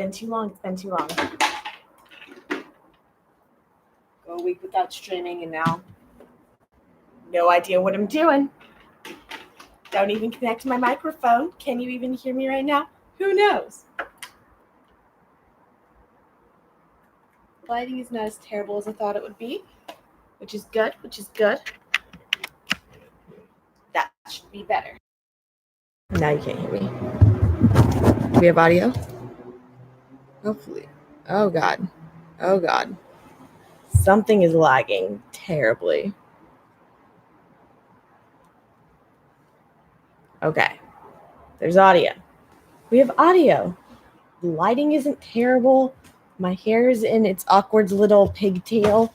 been too long. It's been too long. Go a week without streaming, and now no idea what I'm doing. Don't even connect to my microphone. Can you even hear me right now? Who knows? Lighting is not as terrible as I thought it would be, which is good, That should be better. Now you can't hear me. Do we have audio? Hopefully. Oh, God. Something is lagging terribly. Okay. There's audio. We have audio. The lighting isn't terrible. My hair is in its awkward little pigtail.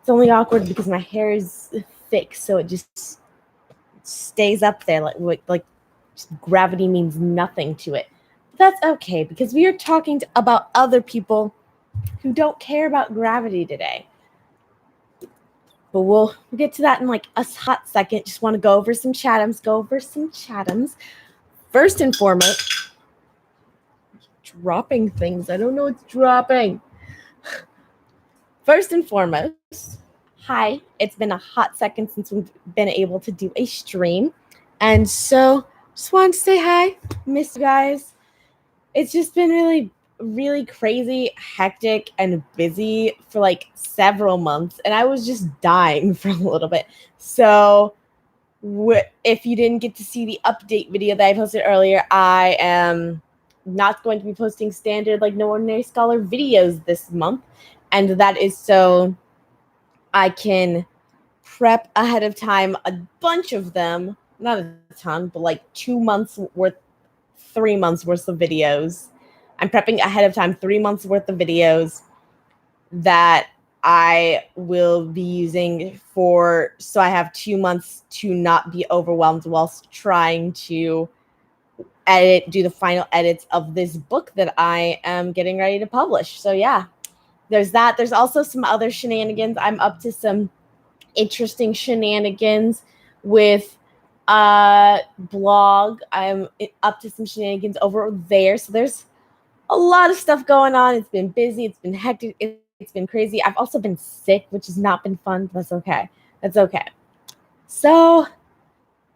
It's only awkward because my hair is thick, so it just stays up there like gravity means nothing to it. But that's okay because we are talking about other people who don't care about gravity today. But we'll get to that in like a hot second. Just want to go over some chatums. First and foremost, dropping things. I don't know what's dropping. First and foremost, hi. It's been a hot second since we've been able to do a stream. And so just wanted to say hi. Miss you guys. It's just been really crazy, hectic, and busy for like several months. And I was just dying for a little bit. So if you didn't get to see the update video that I posted earlier, I am not going to be posting standard like No Ordinary Scholar videos this month. And that is so I can prep ahead of time a bunch of them. Not a ton, but like 3 months worth of videos. I'm prepping ahead of time 3 months worth of videos that I will be using so I have 2 months to not be overwhelmed whilst trying to do the final edits of this book that I am getting ready to publish. So yeah, there's that. There's also some other shenanigans. I'm up to some interesting shenanigans with blog. I'm up to some shenanigans over there. So there's a lot of stuff going on. It's been busy. It's been hectic. It's been crazy. I've also been sick, which has not been fun. That's okay. So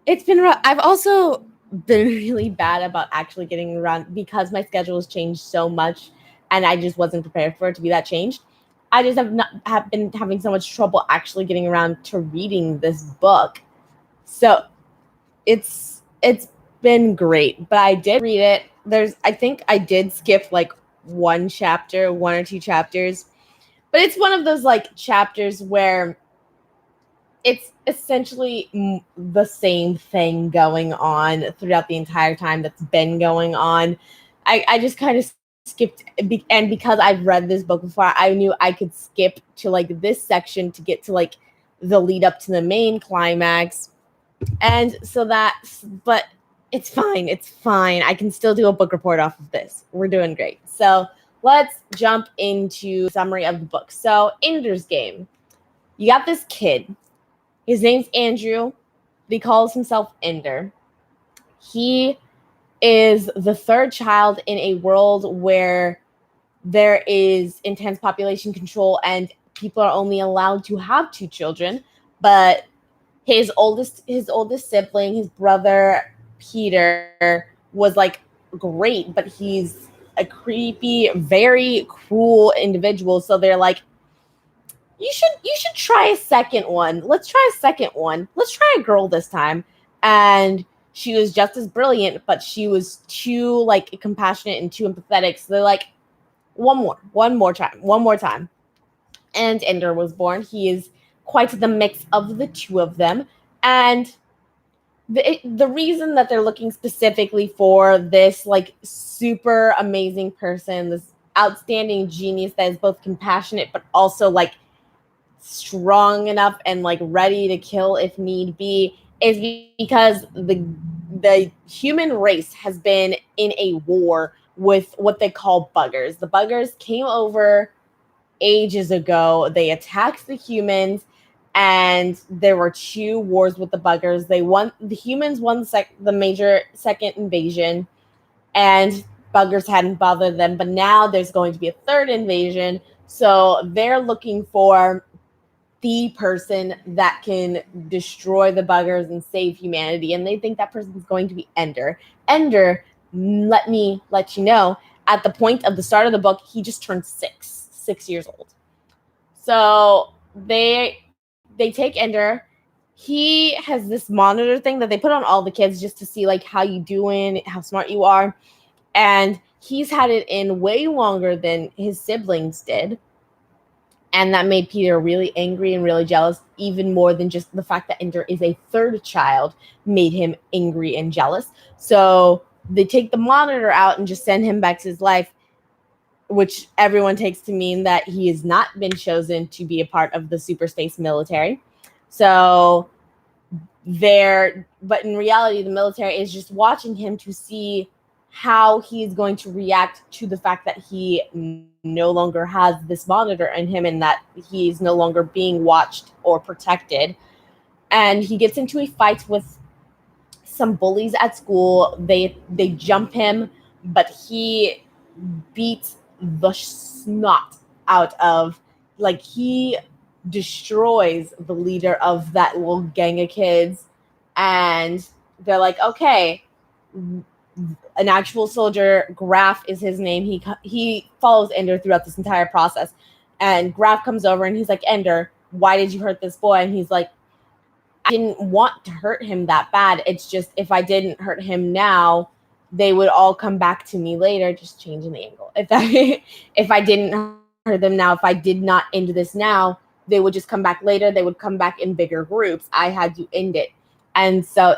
it's been rough. I've also been really bad about actually getting around because my schedule has changed so much and I just wasn't prepared for it to be that changed. I just have been having so much trouble actually getting around to reading this book. So it's been great, but I did read it. I think I did skip like one or two chapters, but it's one of those like chapters where it's essentially the same thing going on throughout the entire time that's been going on. I just kind of skipped, and because I've read this book before, I knew I could skip to like this section to get to like the lead up to the main climax. And so but it's fine. I can still do a book report off of this. We're doing great. So let's jump into summary of the book. So Ender's Game. You got this kid. His name's Andrew. He calls himself Ender. He is the third child in a world where there is intense population control and people are only allowed to have 2 children. But his oldest sibling, his brother Peter, was like great, but he's a creepy, very cruel individual. So they're like, you should try a second one. Let's try a second one. Let's try a girl this time. And she was just as brilliant, but she was too like compassionate and too empathetic. So they're like, one more time. And Ender was born. He is quite the mix of the 2 of them. And the reason that they're looking specifically for this like super amazing person, this outstanding genius that is both compassionate but also like strong enough and like ready to kill if need be, is because the human race has been in a war with what they call buggers. The buggers came over ages ago. They attacked the humans, and there were 2 wars with the buggers. The humans won the major second invasion, and buggers hadn't bothered them, but now there's going to be a third invasion. So they're looking for the person that can destroy the buggers and save humanity. And they think that person is going to be Ender. Ender, let me let you know, at the point of the start of the book, he just turned 6 years old. So they take Ender. He has this monitor thing that they put on all the kids just to see like how you doing, how smart you are. And he's had it in way longer than his siblings did. And that made Peter really angry and really jealous, even more than just the fact that Ender is a third child made him angry and jealous. So they take the monitor out and just send him back to his life, which everyone takes to mean that he has not been chosen to be a part of the super space military. So but in reality, the military is just watching him to see how he is going to react to the fact that he no longer has this monitor in him and that he's no longer being watched or protected. And he gets into a fight with some bullies at school. They jump him, but he beats the snot out of, like, he destroys the leader of that little gang of kids. And they're like, okay, an actual soldier, Graf is his name. He follows Ender throughout this entire process. And Graf comes over and he's like, Ender, why did you hurt this boy? And he's like, I didn't want to hurt him that bad. It's just if I didn't hurt him now, they would all come back to me later, just changing the angle. If I didn't hurt them now, if I did not end this now, they would just come back later. They would come back in bigger groups. I had to end it. And so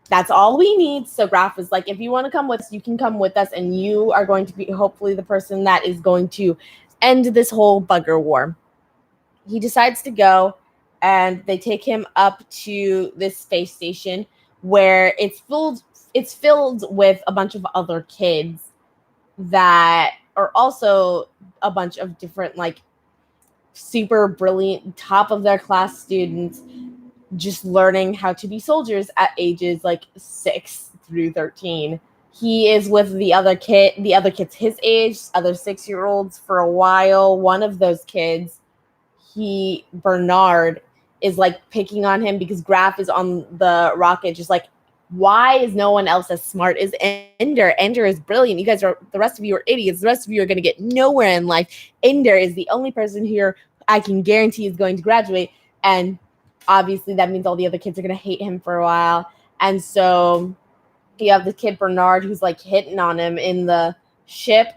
that's all we need. So Graf is like, if you want to come with us, you can come with us, and you are going to be hopefully the person that is going to end this whole bugger war. He decides to go, and they take him up to this space station where it's filled with a bunch of other kids that are also a bunch of different, like, super brilliant, top of their class students just learning how to be soldiers at ages like 6 through 13. He is with the other kids his age, other 6-year-olds for a while. One of those kids, Bernard, is like picking on him because Graf is on the rocket, just like, why is no one else as smart as Ender? Ender is brilliant. The rest of you are idiots. The rest of you are going to get nowhere in life. Ender is the only person here I can guarantee is going to graduate. And obviously that means all the other kids are going to hate him for a while. And so you have the kid Bernard who's like hitting on him in the ship.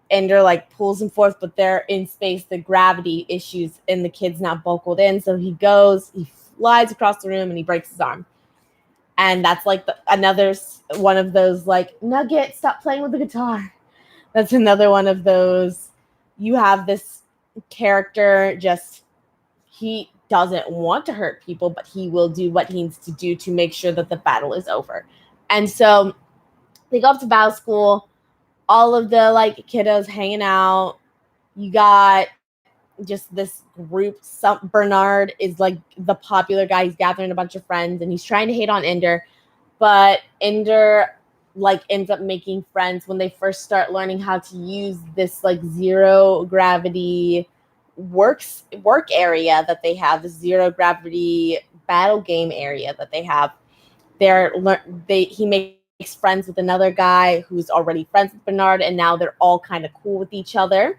Ender like pulls him forth, but they're in space. The gravity issues and the kid's not buckled in. So he flies across the room and he breaks his arm. And that's like another one of those, like, Nugget, stop playing with the guitar. That's another one of those. You have this character, he doesn't want to hurt people, but he will do what he needs to do to make sure that the battle is over. And so they go up to battle school. All of the, like, kiddos hanging out. You got just this group. Bernard is like the popular guy. He's gathering a bunch of friends and he's trying to hate on Ender, but Ender like ends up making friends when they first start learning how to use this like zero gravity work area that they have, the zero gravity battle game area that they have. He makes friends with another guy who's already friends with Bernard, and now they're all kind of cool with each other.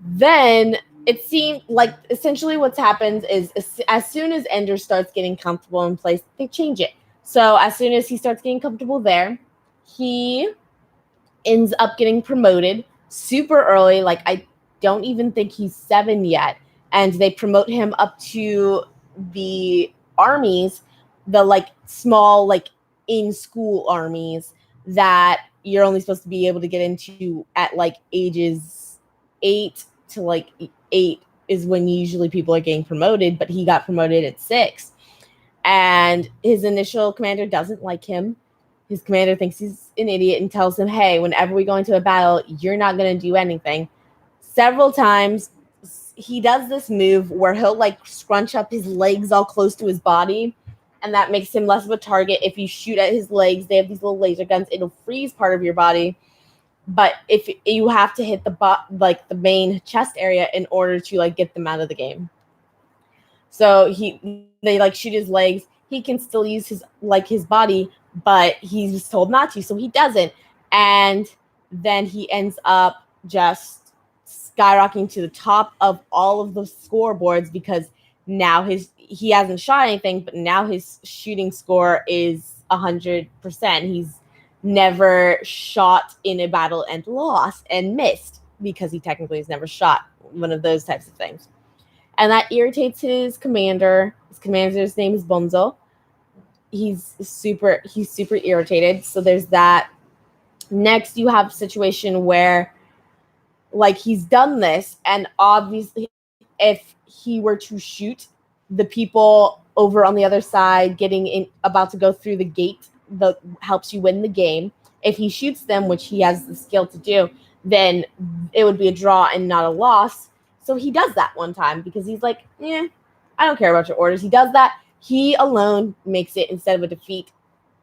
Then it seemed like essentially what's happened is as soon as Ender starts getting comfortable in place, they change it. So as soon as he starts getting comfortable there, he ends up getting promoted super early. Like, I don't even think he's 7 yet. And they promote him up to the armies, the like small, like in-school armies that you're only supposed to be able to get into at like ages 8 to like 8 is when usually people are getting promoted, but he got promoted at 6. And his initial commander doesn't like him. His commander thinks he's an idiot and tells him, hey, whenever we go into a battle, you're not going to do anything. Several times he does this move where he'll like scrunch up his legs all close to his body, and that makes him less of a target. If you shoot at his legs, they have these little laser guns. It'll freeze part of your body. but if you have to hit the main chest area in order to like get them out of the game. So they like shoot his legs. He can still use his body, but he's told not to, so he doesn't. And then he ends up just skyrocketing to the top of all of the scoreboards because now he hasn't shot anything, but now his shooting score is 100%. He's never shot in a battle and lost and missed because he technically has never shot, one of those types of things. And that irritates his commander. His commander's name is Bonzo. He's super irritated. So there's that. Next, you have a situation where, like, he's done this, and obviously, if he were to shoot the people over on the other side, about to go through the gate that helps you win the game, if he shoots them, which he has the skill to do, then it would be a draw and not a loss. So he does that one time because he's like, I don't care about your orders. He does that. He alone makes it, instead of a defeat,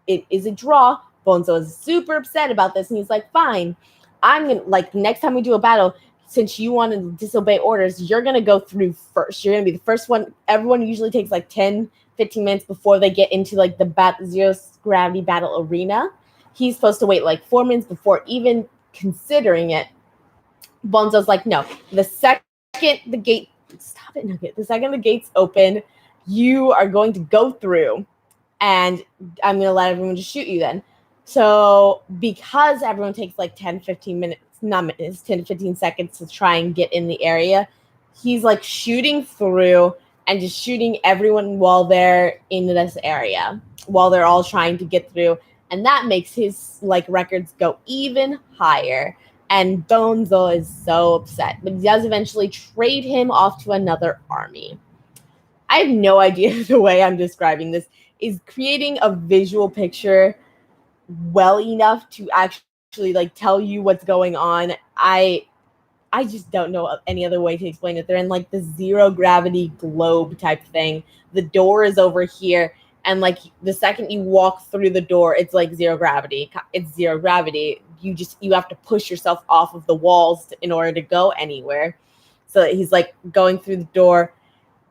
it is a draw. Bonzo is super upset about this, and he's like, fine, I'm going to, like, next time we do a battle, since you want to disobey orders, you're going to go through first. You're going to be the first one. Everyone usually takes like 10, 15 minutes before they get into like the zero gravity battle arena. He's supposed to wait like 4 minutes before even considering it. Bonzo's like, no, the second the gates open, you are going to go through, and I'm going to let everyone just shoot you then. So because everyone takes like 10 to 15 seconds to try and get in the area, he's like shooting through and just shooting everyone while they're in this area, while they're all trying to get through. And that makes his like records go even higher. And Bonzo is so upset, but he does eventually trade him off to another army. I have no idea the way I'm describing this is creating a visual picture well enough to actually like tell you what's going on. I just don't know any other way to explain it. They're in like the zero gravity globe type thing. The door is over here, and like the second you walk through the door, it's like zero gravity. It's zero gravity. You have to push yourself off of the walls in order to go anywhere. So he's like going through the door,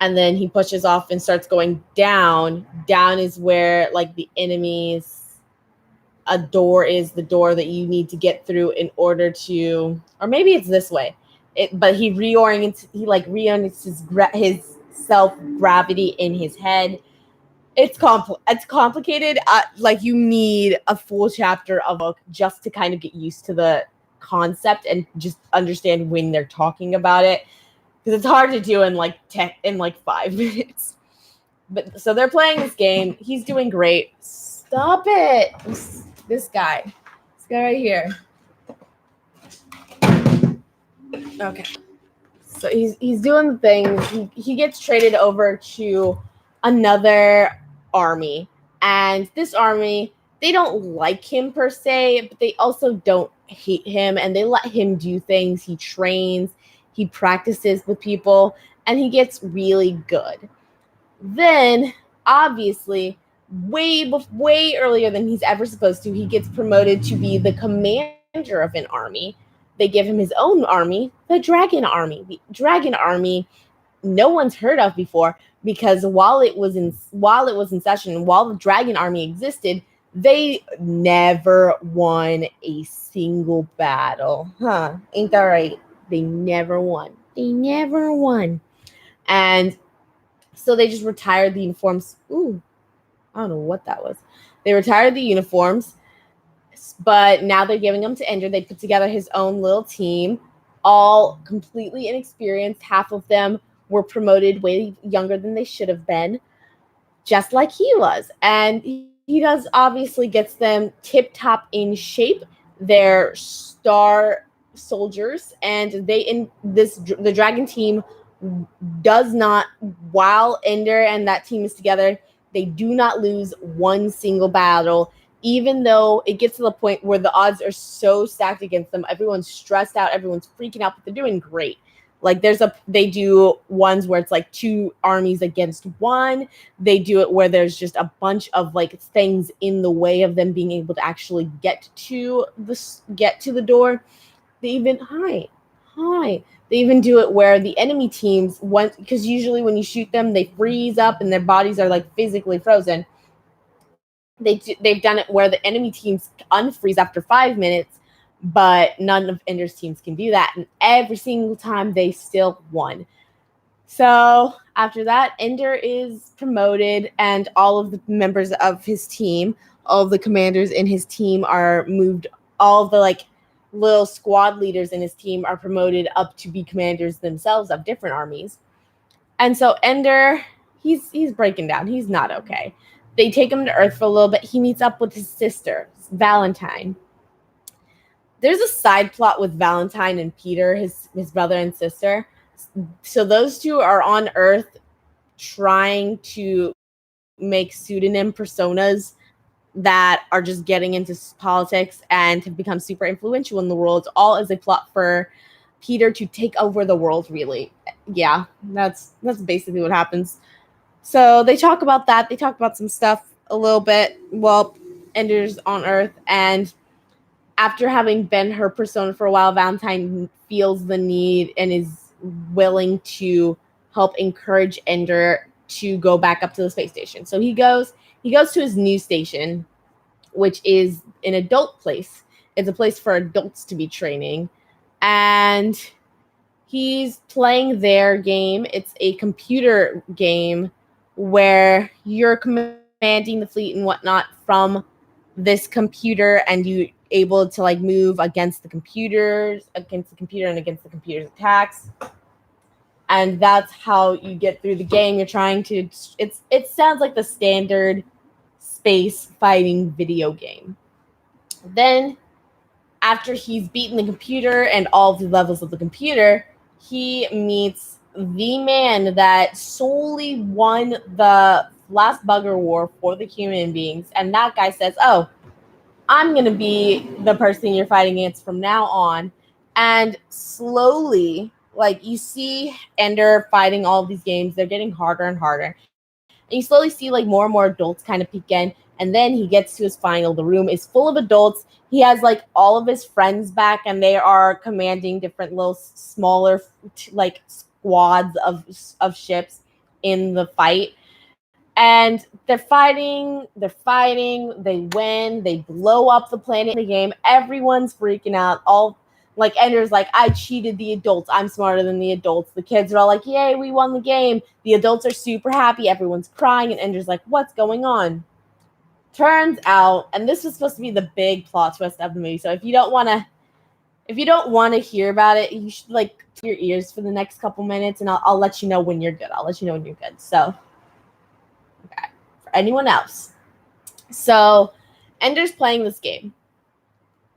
and then he pushes off and starts going down. Down is where like the enemies. A door is the door that you need to get through in order to, or maybe it's this way. But he reorients his self-gravity in his head. It's complicated. Like you need a full chapter of a book just to kind of get used to the concept and just understand when they're talking about it, because it's hard to do in like 5 minutes. But so they're playing this game. He's doing great. Stop it. This guy right here. Okay. So he's doing the thing. He gets traded over to another army. And this army, they don't like him per se, but they also don't hate him. And they let him do things. He trains. He practices with people. And he gets really good. Then, obviously, way earlier than he's ever supposed to, he gets promoted to be the commander of an army. They give him his own army, the Dragon Army. The Dragon Army, no one's heard of before, because while it was in session, while the Dragon Army existed, they never won a single battle. Ain't that right? They never won. And so they just retired the uniforms. I don't know what that was. They retired the uniforms, but now they're giving them to Ender. They put together his own little team, all completely inexperienced. Half of them were promoted way younger than they should have been, just like he was. And he does obviously gets them tip-top in shape. They're star soldiers, and the Dragon team does not, while Ender and that team is together, they do not lose one single battle, even though it gets to the point where the odds are so stacked against them. Everyone's stressed out. Everyone's freaking out, but they're doing great. Like they do ones where it's like two armies against one. They do it where there's just a bunch of like things in the way of them being able to actually get to the door. They even hi. They even do it where the enemy teams want, because usually when you shoot them, they freeze up and their bodies are like physically frozen. They've done it where the enemy teams unfreeze after 5 minutes, but none of Ender's teams can do that, and every single time they still won. So after that, Ender is promoted, and all of the members of his team, all of the commanders in his team are moved. All of the like little squad leaders in his team are promoted up to be commanders themselves of different armies. And so Ender, he's breaking down. He's not okay. They take him to Earth for a little bit. He meets up with his sister, Valentine. There's a side plot with Valentine and Peter, his brother and sister. So those two are on Earth trying to make pseudonym personas that are just getting into politics and have become super influential in the world, all as a plot for Peter to take over the world, really. Yeah, that's basically what happens. So they talk about that. They talk about some stuff a little bit while Ender's on Earth. And after having been her persona for a while, Valentine feels the need and is willing to help encourage Ender to go back up to the space station. So he goes to his new station, which is an adult place. It's a place for adults to be training. And he's playing their game. It's a computer game where you're commanding the fleet and whatnot from this computer, and you able to like move against the computer and against the computer's attacks. And that's how you get through the game. You're trying to it sounds like the standard space fighting video game. Then after he's beaten the computer and all of the levels of the computer, he meets the man that solely won the last bugger war for the human beings. And that guy says, "Oh, I'm going to be the person you're fighting against from now on." And slowly, like you see Ender fighting all of these games, they're getting harder and harder. And you slowly see like more and more adults kind of peek in. And then he gets to his final. The room is full of adults. He has like all of his friends back, and they are commanding different little smaller like squads of ships in the fight. And they win, they blow up the planet in the game. Everyone's freaking out. All like Ender's like, "I cheated the adults. I'm smarter than the adults." The kids are all like, "Yay, we won the game." The adults are super happy. Everyone's crying, and Ender's like, "What's going on?" Turns out, and this was supposed to be the big plot twist of the movie. So if you don't want to hear about it, you should like to your ears for the next couple minutes, and I'll let you know when you're good. I'll let you know when you're good. So, okay. For anyone else. So, Ender's playing this game.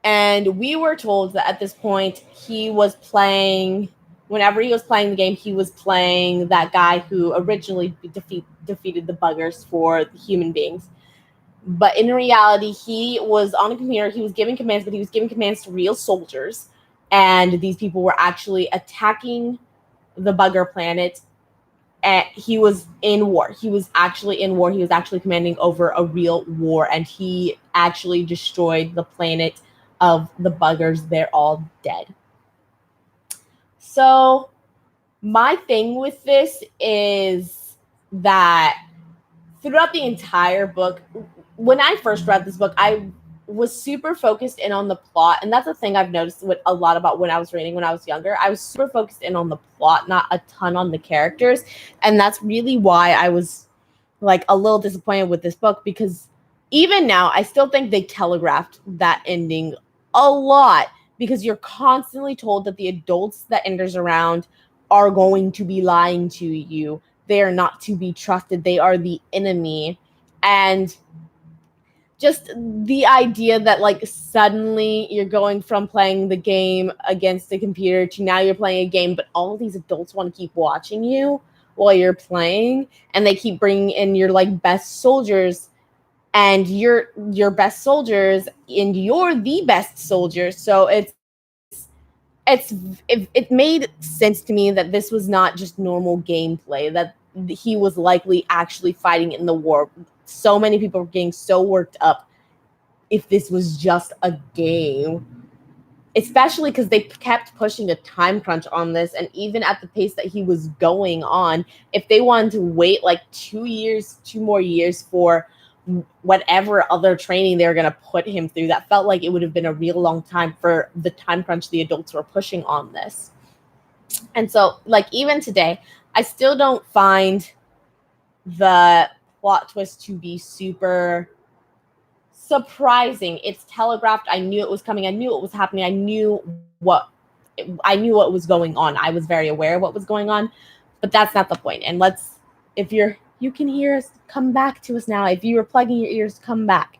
And we were told that at this point, whenever he was playing the game, he was playing that guy who originally defeated the buggers for the human beings. But in reality, he was on a computer, he was giving commands, but he was giving commands to real soldiers. And these people were actually attacking the bugger planet. And he was in war. He was actually in war. He was actually commanding over a real war. And he actually destroyed the planet of the buggers. They're all dead. So my thing with this is that throughout the entire book, when I first read this book, I was super focused in on the plot. And that's a thing I've noticed with a lot about when I was reading when I was younger. I was super focused in on the plot, not a ton on the characters. And that's really why I was like a little disappointed with this book, because even now I still think they telegraphed that ending a lot, because you're constantly told that the adults that Ender's around are going to be lying to you. They are not to be trusted. They are the enemy. And just the idea that like suddenly you're going from playing the game against the computer to now you're playing a game, but all of these adults want to keep watching you while you're playing, and they keep bringing in your like best soldiers, and your best soldiers, and you're the best soldier. So it's it made sense to me that this was not just normal gameplay, that he was likely actually fighting in the war. So many people were getting so worked up if this was just a game, especially because they kept pushing a time crunch on this. And even at the pace that he was going on, if they wanted to wait like 2 more years for whatever other training they were going to put him through, that felt like it would have been a real long time for the time crunch the adults were pushing on this. And so, like, even today, I still don't find the plot twist to be super surprising. It's telegraphed. I knew it was coming. I knew it was happening. I knew what was going on. I was very aware of what was going on, but that's not the point. And if you can hear us, come back to us now. If you were plugging your ears, come back.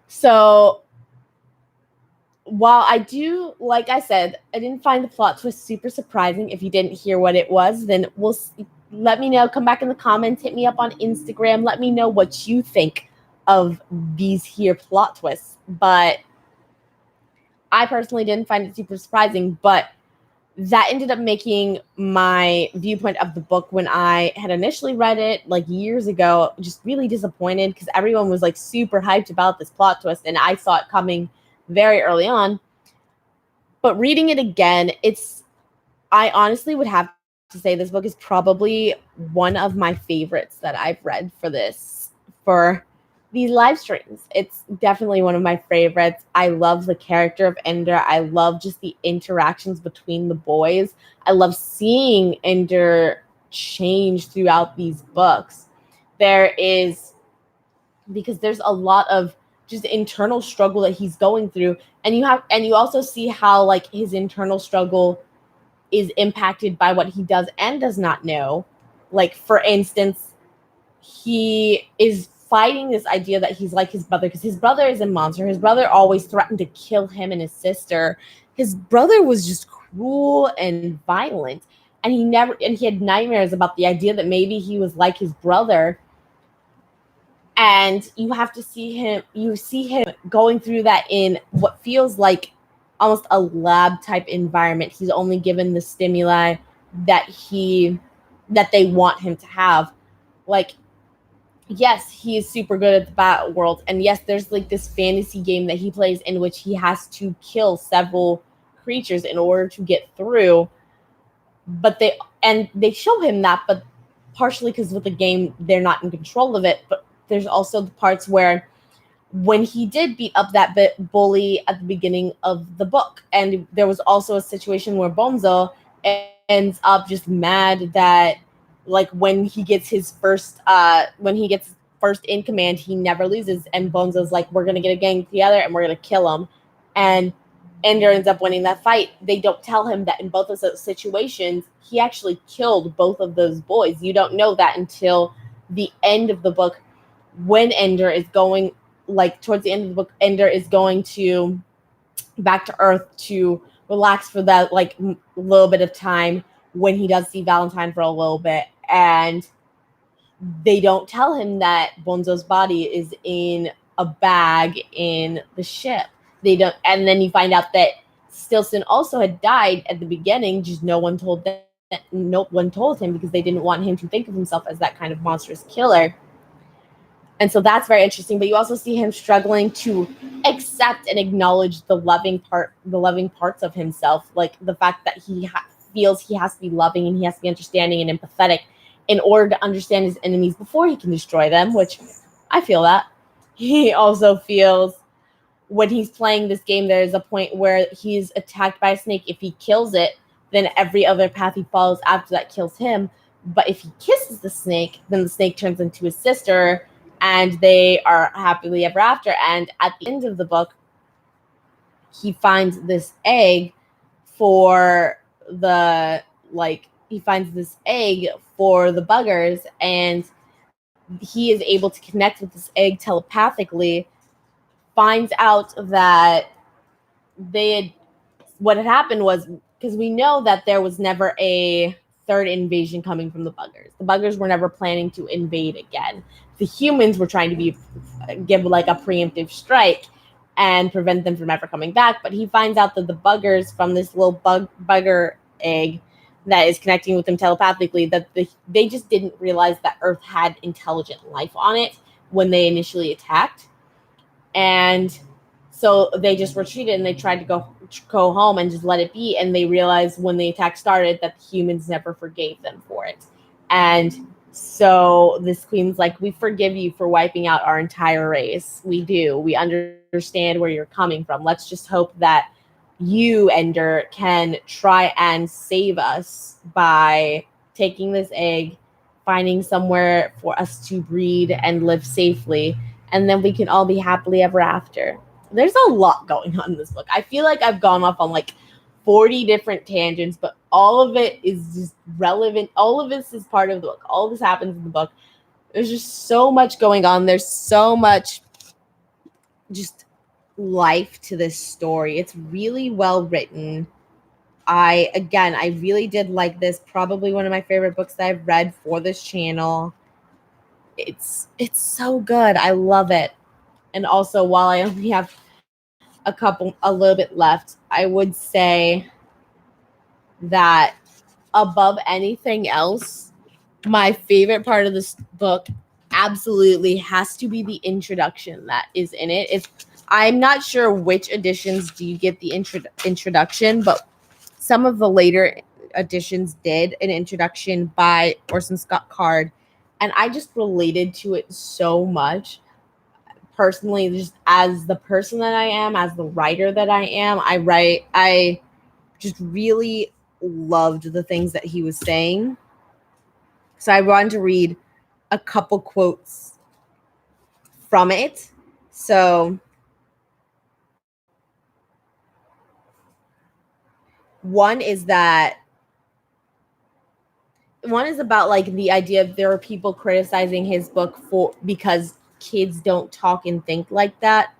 So while I do, like I said, I didn't find the plot twist super surprising. If you didn't hear what it was, then let me know. Come back in the comments. Hit me up on Instagram. Let me know what you think of these here plot twists. But I personally didn't find it super surprising, but that ended up making my viewpoint of the book when I had initially read it like years ago just really disappointed, because everyone was like super hyped about this plot twist and I saw it coming very early on. But reading it again, I honestly would have to say this book is probably one of my favorites that I've read for these live streams. It's definitely one of my favorites. I love the character of Ender. I love just the interactions between the boys. I love seeing Ender change throughout these books. Because there's a lot of just internal struggle that he's going through, and you also see how like his internal struggle is impacted by what he does and does not know. Like, for instance, he is fighting this idea that he's like his brother, because his brother is a monster. His brother always threatened to kill him and his sister. His brother was just cruel and violent, and he had nightmares about the idea that maybe he was like his brother. And you see him going through that in what feels like almost a lab type environment. He's only given the stimuli that they want him to have. Like, yes, he is super good at the battle world. And yes, there's like this fantasy game that he plays in which he has to kill several creatures in order to get through. But they show him that, but partially because with the game, they're not in control of it. But there's also the parts where when he did beat up that bully at the beginning of the book, and there was also a situation where Bonzo ends up just mad that, like, when he gets first in command, he never loses, and Bonzo's like, we're gonna get a gang together and we're gonna kill him, and Ender ends up winning that fight. They don't tell him that in both of those situations he actually killed both of those boys. You don't know that until the end of the book, when Ender is going, like, towards the end of the book, Ender is going to back to Earth to relax for that, like, little bit of time when he does see Valentine for a little bit. And they don't tell him that Bonzo's body is in a bag in the ship. They don't, and then you find out that Stilson also had died at the beginning, just no one told him because they didn't want him to think of himself as that kind of monstrous killer. And so that's very interesting. But you also see him struggling to accept and acknowledge the loving parts of himself, like the fact that he feels he has to be loving and he has to be understanding and empathetic in order to understand his enemies before he can destroy them, which I feel that. He also feels, when he's playing this game, there's a point where he's attacked by a snake. If he kills it, then every other path he follows after that kills him. But if he kisses the snake, then the snake turns into his sister, and they are happily ever after. And at the end of the book, he finds this egg for the buggers, and he is able to connect with this egg telepathically, finds out that what had happened was, because we know that there was never a third invasion coming from the buggers. The buggers were never planning to invade again. The humans were trying to give like a preemptive strike, and prevent them from ever coming back. But he finds out that the buggers from this little bugger egg that is connecting with them telepathically, that they just didn't realize that Earth had intelligent life on it when they initially attacked. And so they just retreated and they tried to go home and just let it be. And they realized when the attack started that the humans never forgave them for it. And so this queen's like, we forgive you for wiping out our entire race. We do. We understand where you're coming from. Let's just hope that you, Ender, can try and save us by taking this egg, finding somewhere for us to breed and live safely, and then we can all be happily ever after. There's a lot going on in this book. I feel like I've gone off on like 40 different tangents, but all of it is just relevant. All of this is part of the book. All of this happens in the book. There's just so much going on. There's so much just life to this story. It's really well written. I really did like this. Probably one of my favorite books that I've read for this channel. It's so good. I love it. And also, while I only have a little bit left, I would say that above anything else, my favorite part of this book absolutely has to be the introduction that is in it. I'm not sure which editions do you get the introduction, but some of the later editions did an introduction by Orson Scott Card, and I just related to it so much. Personally, just as the person that I am, as the writer that I am, I just really loved the things that he was saying. So I wanted to read a couple quotes from it. So one is about like the idea of there are people criticizing his book because kids don't talk and think like that.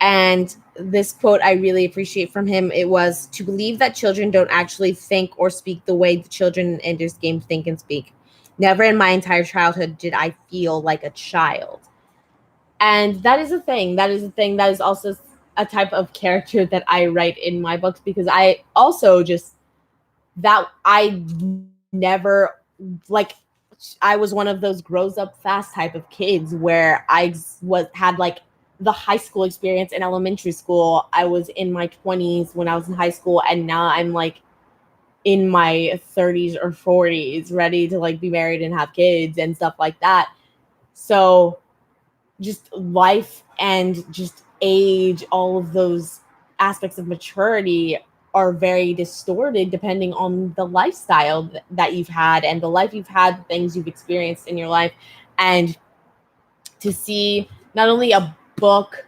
And this quote I really appreciate from him. It was, to believe that children don't actually think or speak the way the children in Ender's Game think and speak. Never in my entire childhood did I feel like a child. And that is a thing. That is also a type of character that I write in my books, because I also just, that I never, like, I was one of those grows up fast type of kids where I had like the high school experience in elementary school. I was in my 20s when I was in high school, and now I'm like in my 30s or 40s, ready to like be married and have kids and stuff like that. So just life and just age, all of those aspects of maturity are very distorted depending on the lifestyle that you've had and the life you've had, things you've experienced in your life. And to see not only a book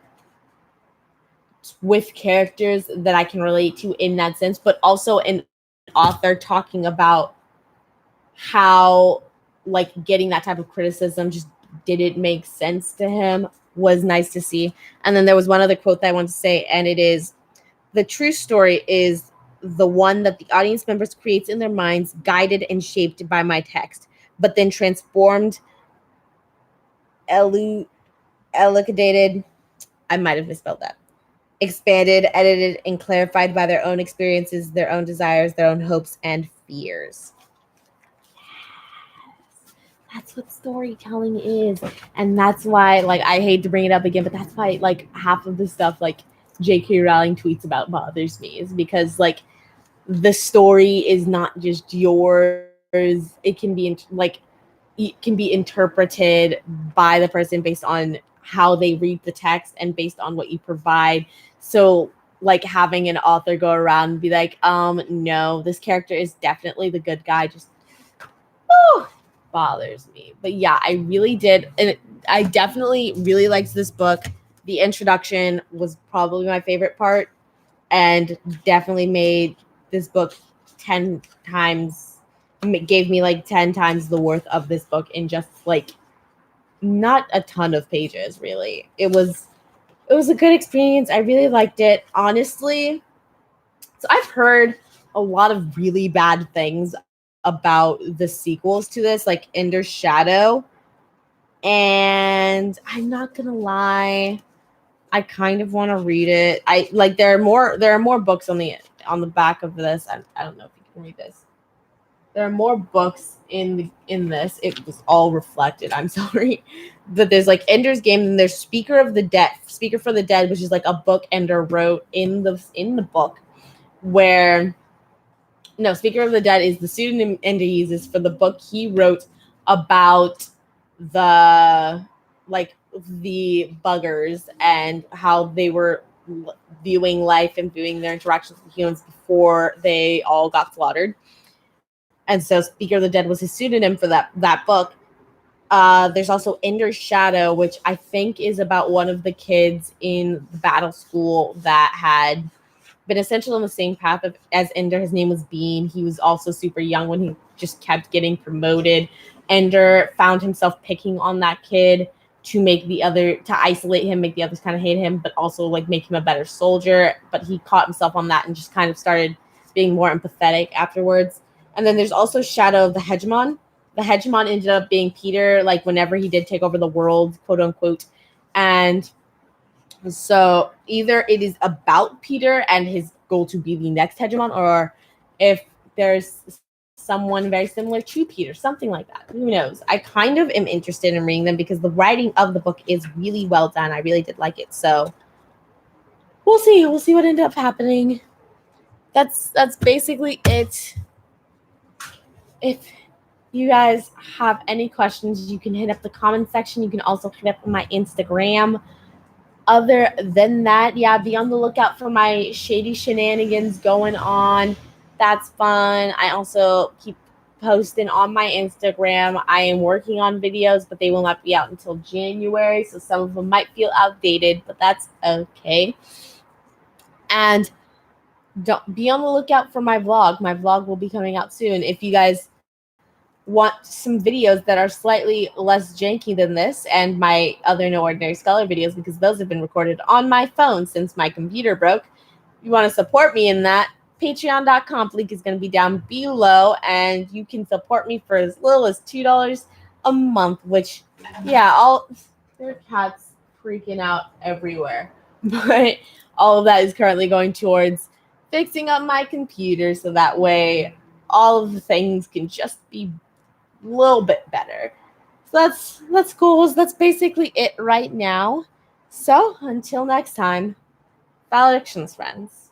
with characters that I can relate to in that sense, but also an author talking about how like getting that type of criticism just didn't make sense to him was nice to see. And then there was one other quote that I want to say, and it is, the true story is the one that the audience members creates in their minds, guided and shaped by my text, but then transformed, elucidated, I might have misspelled that, expanded, edited, and clarified by their own experiences, their own desires, their own hopes and fears. That's what storytelling is. And that's why, like, I hate to bring it up again, but that's why, like, half of the stuff, like, J.K. Rowling tweets about bothers me, is because, like, the story is not just yours. It can be, it can be interpreted by the person based on how they read the text and based on what you provide. So, like, having an author go around and be like, no, this character is definitely the good guy, just, bothers me. But yeah, I really did, and I definitely really liked this book. The introduction was probably my favorite part, and definitely made this book 10 times, gave me like 10 times the worth of this book in just like not a ton of pages. Really, it was a good experience. I really liked it, honestly. So I've heard a lot of really bad things about the sequels to this, like Ender's Shadow, And I'm not gonna lie, I kind of want to read it. I like there are more books on the back of this. I don't know if you can read this. There are more books in this. It was all reflected. I'm sorry. But there's like Ender's Game, and there's Speaker for the Dead, which is like a book Ender wrote in the book where no, Speaker of the Dead is the pseudonym Ender uses for the book he wrote about the the buggers and how they were viewing life and viewing their interactions with humans before they all got slaughtered. And so Speaker of the Dead was his pseudonym for that book. There's also Ender's Shadow, which I think is about one of the kids in the battle school that had been essentially on the same path as Ender. His name was Bean. He was also super young when he just kept getting promoted. Ender found himself picking on that kid to isolate him, make the others kind of hate him, but also like make him a better soldier. But he caught himself on that and just kind of started being more empathetic afterwards. And then there's also Shadow of the Hegemon. The Hegemon ended up being Peter, like whenever he did take over the world, quote unquote. And so either it is about Peter and his goal to be the next Hegemon, or if there's someone very similar to Peter, something like that. Who knows? I kind of am interested in reading them because the writing of the book is really well done. I really did like it. So we'll see. We'll see what ended up happening. That's basically it. If you guys have any questions, you can hit up the comment section. You can also hit up my Instagram. Other than that, yeah, be on the lookout for my shady shenanigans going on. That's fun. I also keep posting on my Instagram. I am working on videos, but they will not be out until January, so some of them might feel outdated, but that's okay. And don't be on the lookout for my vlog. My vlog will be coming out soon. If you guys want some videos that are slightly less janky than this and my other No Ordinary Scholar videos, because those have been recorded on my phone since my computer broke, if you want to support me in that, patreon.com link is going to be down below, and you can support me for as little as $2 a month, which, yeah, there are cats freaking out everywhere, but all of that is currently going towards fixing up my computer so that way all of the things can just be a little bit better. So that's cool. So that's basically it right now. So until next time, valedictions, friends.